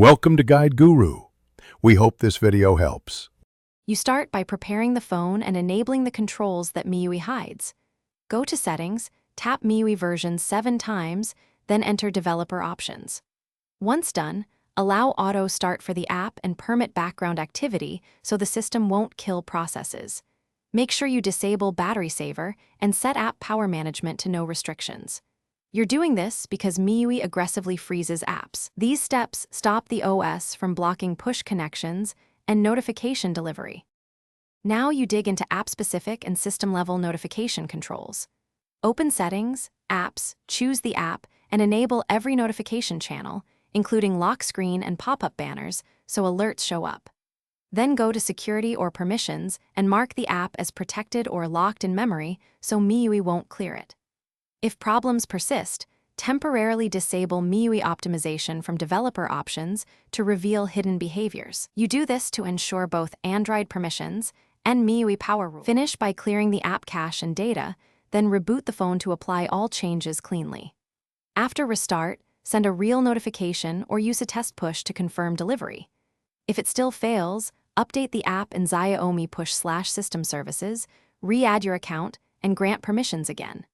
Welcome to Guide Guru. We hope this video helps. You start by preparing the phone and enabling the controls that Miui hides. Go to Settings, tap Miui version 7 times, then enter Developer Options. Once done, allow Auto Start for the app and permit background activity so the system won't kill processes. Make sure you disable Battery Saver and set app power management to no restrictions. You're doing this because Miui aggressively freezes apps. These steps stop the OS from blocking push connections and notification delivery. Now you dig into app-specific and system-level notification controls. Open Settings, Apps, choose the app, and enable every notification channel, including lock screen and pop-up banners, so alerts show up. Then go to Security or Permissions and mark the app as protected or locked in memory so Miui won't clear it. If problems persist, temporarily disable Miui optimization from developer options to reveal hidden behaviors. You do this to ensure both Android permissions and Miui power rules. Finish by clearing the app cache and data, then reboot the phone to apply all changes cleanly. After restart, send a real notification or use a test push to confirm delivery. If it still fails, update the app in Xiaomi push/system services, re-add your account, and grant permissions again.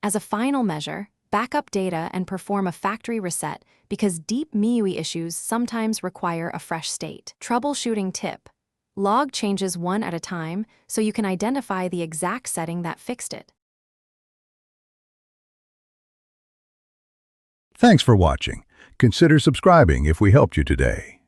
As a final measure, backup data and perform a factory reset because deep Miui issues sometimes require a fresh state. Troubleshooting tip: log changes one at a time so you can identify the exact setting that fixed it. Thanks for watching. Consider subscribing if we helped you today.